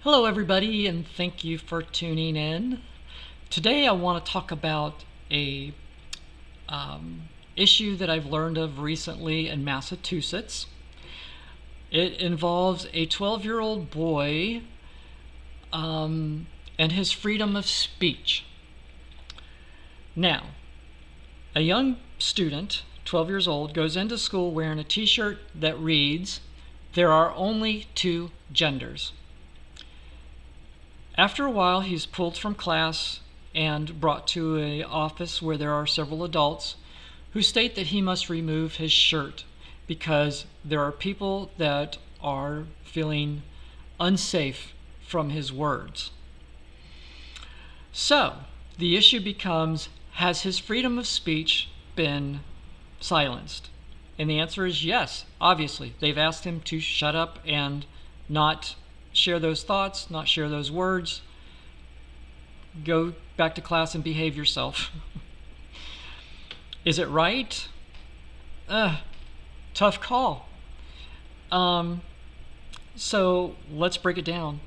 Hello, everybody, and thank you for tuning in. Today, I want to talk about a issue that I've learned of recently in Massachusetts. It involves a 12-year-old boy and his freedom of speech. Now, a young student, 12 years old, goes into school wearing a t-shirt that reads, "There are only two genders." After a while, he's pulled from class and brought to an office where there are several adults who state that he must remove his shirt because there are people that are feeling unsafe from his words. So, the issue becomes, has his freedom of speech been silenced? And the answer is yes, obviously. They've asked him to shut up and not share those thoughts, not share those words. Go back to class and behave yourself. Is it right? Tough call. So let's break it down.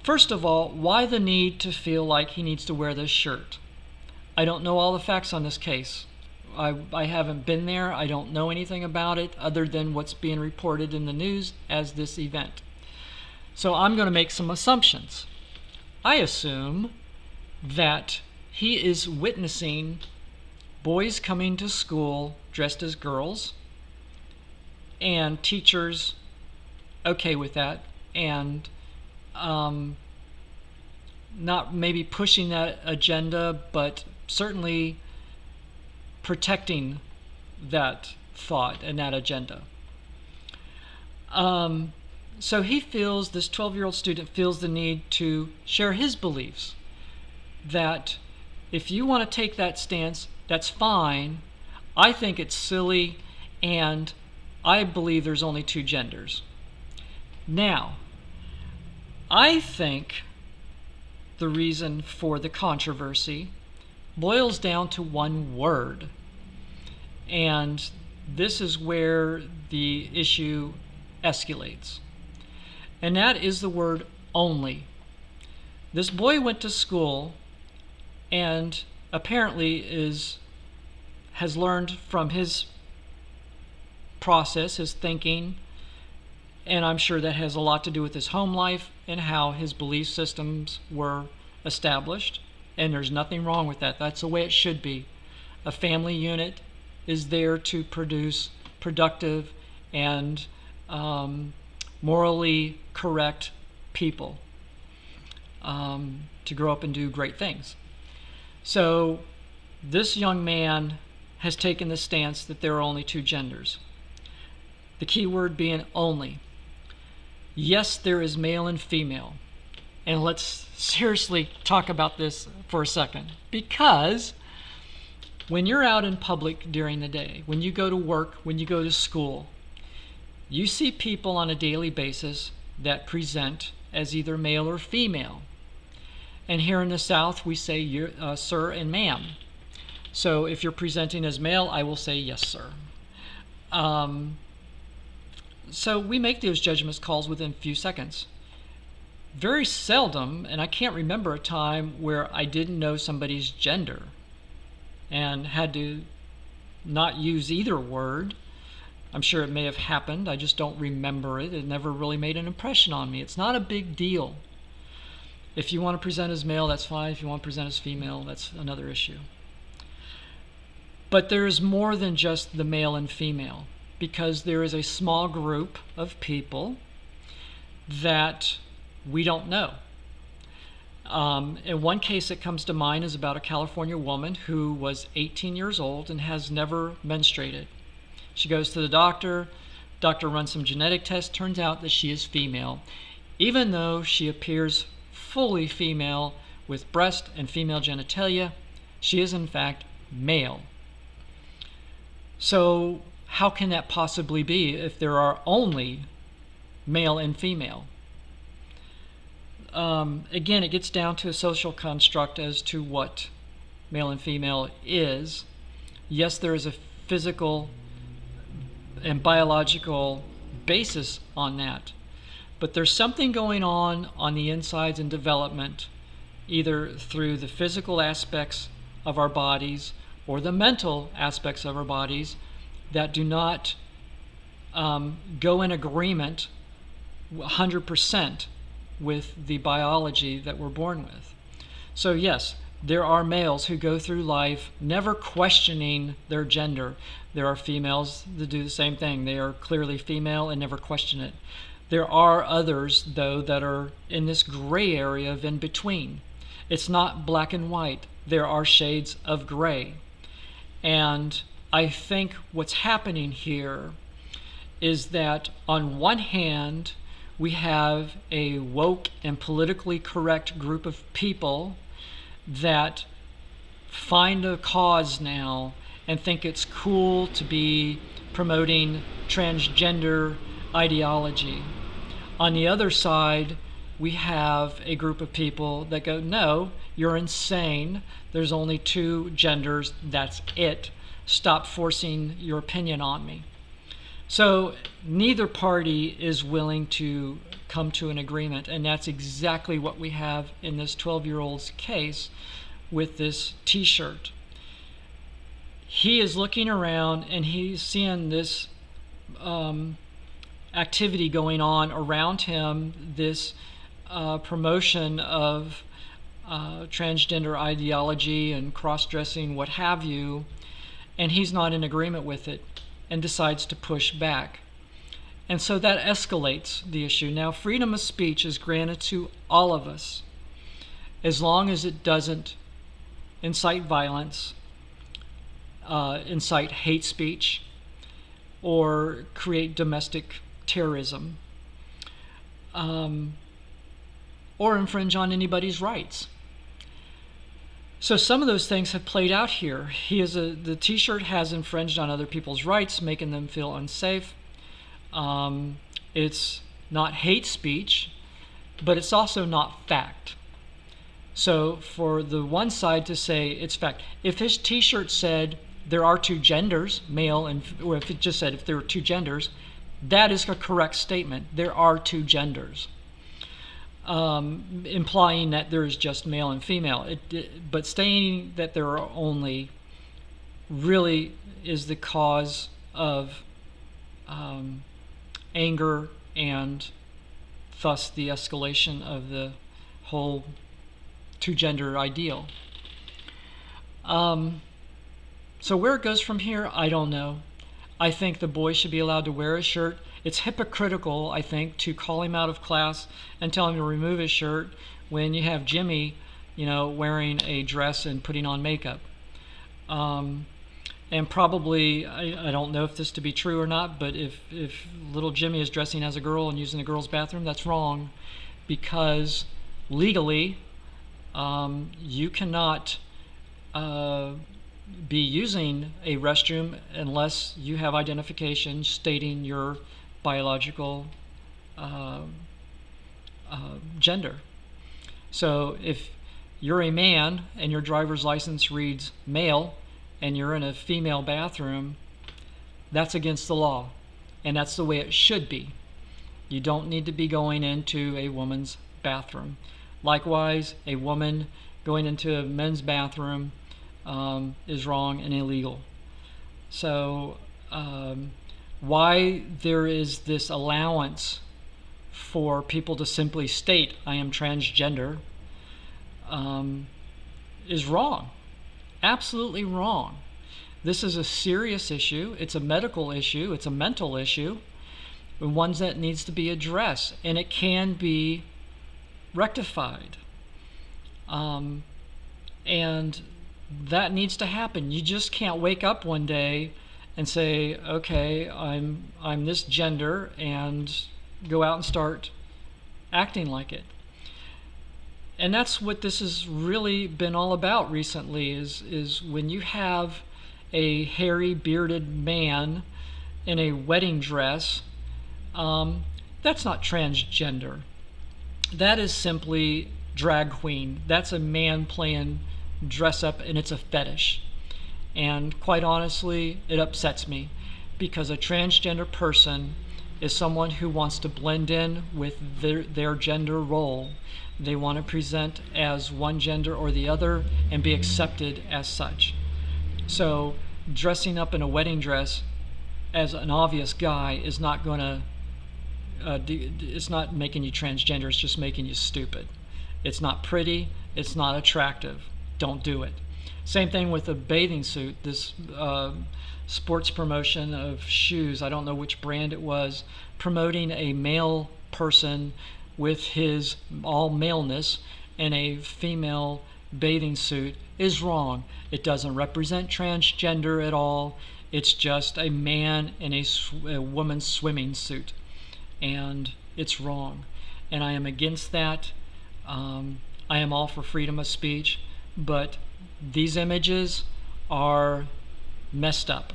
First of all, why the need to feel like he needs to wear this shirt? I don't know all the facts on this case. I haven't been there. I don't know anything about it other than what's being reported in the news as this event. So I'm going to make some assumptions. I assume that he is witnessing boys coming to school dressed as girls and teachers okay with that and not maybe pushing that agenda, but certainly protecting that thought and that agenda. So he feels, this 12-year-old student feels the need to share his beliefs that if you want to take that stance, that's fine. I think it's silly, and I believe there's only two genders. Now, I think the reason for the controversy boils down to one word. And this is where the issue escalates. And that is the word only. This boy went to school and apparently has learned from his process, his thinking, and I'm sure that has a lot to do with his home life and how his belief systems were established. And there's nothing wrong with that. That's the way it should be. A family unit is there to produce productive and morally correct people to grow up and do great things. So this young man has taken the stance that there are only two genders. The key word being only. Yes, there is male and female. And let's seriously talk about this for a second. Because when you're out in public during the day, when you go to work, when you go to school, you see people on a daily basis that present as either male or female. And here in the South, we say sir and ma'am. So if you're presenting as male, I will say yes, sir. So we make those judgment calls within a few seconds. Very seldom, and I can't remember a time where I didn't know somebody's gender and had to not use either word. I'm sure it may have happened. I just don't remember it. It never really made an impression on me. It's not a big deal. If you want to present as male, that's fine. If you want to present as female, that's another issue. But there is more than just the male and female, because there is a small group of people that we don't know. In one case that comes to mind is about a California woman who was 18 years old and has never menstruated. She goes to the doctor runs some genetic tests, turns out that she is female, even though she appears fully female with breast and female genitalia. She is in fact male. So how can that possibly be if there are only male and female? Again, it gets down to a social construct as to what male and female is. Yes, there is a physical and biological basis on that, But there's something going on the insides in development, either through the physical aspects of our bodies or the mental aspects of our bodies, that do not go in agreement 100% with the biology that we're born with. So yes, there are males who go through life never questioning their gender. There are females that do the same thing. They are clearly female and never question it. There are others, though, that are in this gray area of in between. It's not black and white. There are shades of gray. And I think what's happening here is that on one hand, we have a woke and politically correct group of people that find a cause now and think it's cool to be promoting transgender ideology. On the other side, we have a group of people that go, no, you're insane. There's only two genders. That's it. Stop forcing your opinion on me. So neither party is willing to come to an agreement, and that's exactly what we have in this 12-year-old's case with this t-shirt. He is looking around and he's seeing this activity going on around him, this promotion of transgender ideology and cross-dressing, what have you, and he's not in agreement with it and decides to push back. And so that escalates the issue. Now, freedom of speech is granted to all of us as long as it doesn't incite violence, incite hate speech, or create domestic terrorism, or infringe on anybody's rights. So some of those things have played out here. The t-shirt has infringed on other people's rights, making them feel unsafe. It's not hate speech, but it's also not fact. So for the one side to say it's fact, if his t-shirt said there are two genders, male and, or if it just said if there were two genders, that is a correct statement. There are two genders. Implying that there is just male and female. But saying that there are only really is the cause of anger and thus the escalation of the whole two-gender ideal. So where it goes from here, I don't know. I think the boy should be allowed to wear a shirt. It's hypocritical, I think, to call him out of class and tell him to remove his shirt when you have Jimmy, wearing a dress and putting on makeup. And probably, I don't know if this to be true or not, but if little Jimmy is dressing as a girl and using a girl's bathroom, that's wrong, because legally, you cannot be using a restroom unless you have identification stating your biological gender. So if you're a man and your driver's license reads male and you're in a female bathroom, that's against the law, and that's the way it should be. You don't need to be going into a woman's bathroom. Likewise, a woman going into a men's bathroom is wrong and illegal. So why there is this allowance for people to simply state I am transgender is wrong. Absolutely wrong. This is a serious issue. It's a medical issue. It's a mental issue. And one that needs to be addressed, and it can be rectified. And that needs to happen. You just can't wake up one day and say, okay, I'm this gender, and go out and start acting like it. And that's what this has really been all about recently, is when you have a hairy, bearded man in a wedding dress, that's not transgender. That is simply drag queen. That's a man playing dress up, and it's a fetish. And quite honestly, it upsets me, because a transgender person is someone who wants to blend in with their gender role. They want to present as one gender or the other and be accepted as such. So dressing up in a wedding dress as an obvious guy is not going to it's not making you transgender, it's just making you stupid. It's not pretty, it's not attractive. Don't do it. Same thing with a bathing suit. This sports promotion of shoes, I don't know which brand it was, promoting a male person with his all maleness in a female bathing suit is wrong. It doesn't represent transgender at all. It's just a man in a woman's swimming suit, and it's wrong. And I am against that. I am all for freedom of speech, but these images are messed up.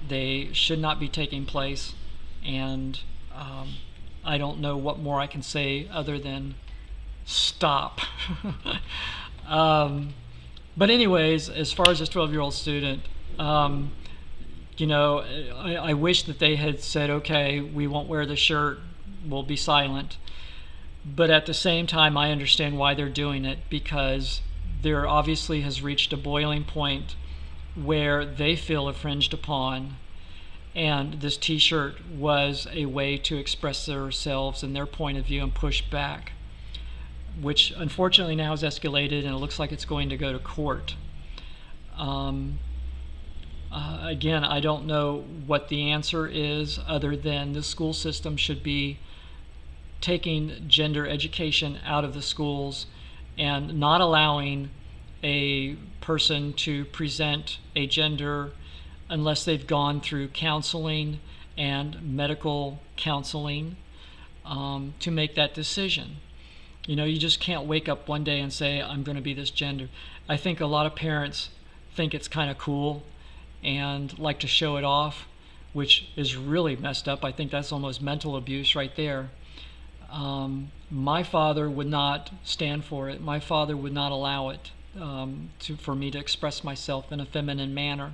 They should not be taking place, and I don't know what more I can say other than stop. But anyways, as far as this 12-year-old student, you know, I wish that they had said, okay, we won't wear the shirt, we'll be silent. But at the same time, I understand why they're doing it, because there obviously has reached a boiling point where they feel infringed upon, and this t-shirt was a way to express themselves and their point of view and push back, which unfortunately now has escalated, and it looks like it's going to go to court. Again, I don't know what the answer is, other than the school system should be taking gender education out of the schools and not allowing a person to present a gender unless they've gone through counseling and medical counseling to make that decision. You know, you just can't wake up one day and say, I'm going to be this gender. I think a lot of parents think it's kind of cool and like to show it off, which is really messed up. I think that's almost mental abuse right there. My father would not stand for it. My father would not allow it for me to express myself in a feminine manner,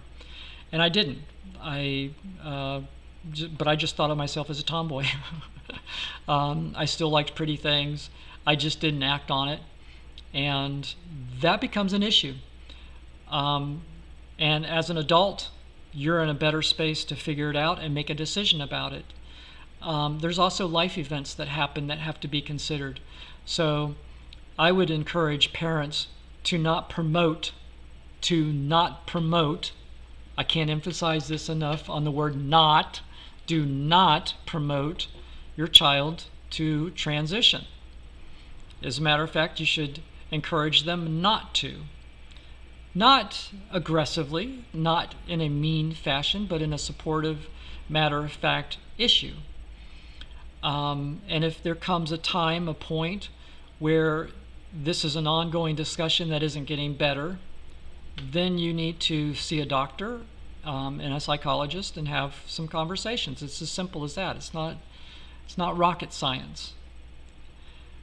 and I didn't. But I just thought of myself as a tomboy. I still liked pretty things. I just didn't act on it, and that becomes an issue. And as an adult, you're in a better space to figure it out and make a decision about it. There's also life events that happen that have to be considered. So I would encourage parents to not promote, I can't emphasize this enough on the word not, do not promote your child to transition. As a matter of fact, you should encourage them not to. Not aggressively, not in a mean fashion, but in a supportive, matter-of-fact issue. And if there comes a time, a point, where this is an ongoing discussion that isn't getting better, then you need to see a doctor and a psychologist and have some conversations. It's as simple as that. It's not rocket science.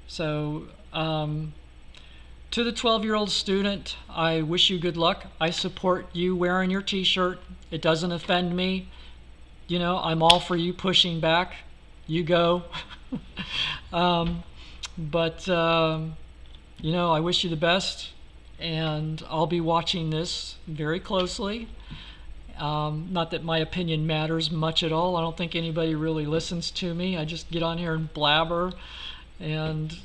So to the 12-year-old student, I wish you good luck. I support you wearing your t-shirt. It doesn't offend me. You know, I'm all for you pushing back. You go. But you know, I wish you the best, and I'll be watching this very closely. Not that my opinion matters much at all. I don't think anybody really listens to me. I just get on here and blabber, and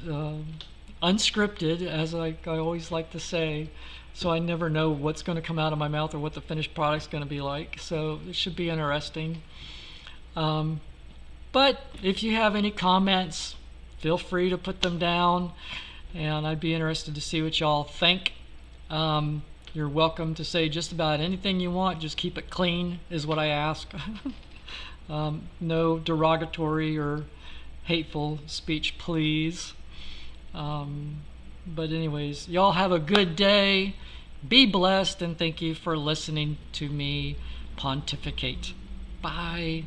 unscripted, as I always like to say, so I never know what's going to come out of my mouth or what the finished product's going to be like. So it should be interesting. But if you have any comments, feel free to put them down, and I'd be interested to see what y'all think. You're welcome to say just about anything you want. Just keep it clean is what I ask. No derogatory or hateful speech, please. But anyways, y'all have a good day. Be blessed, and thank you for listening to me pontificate. Bye.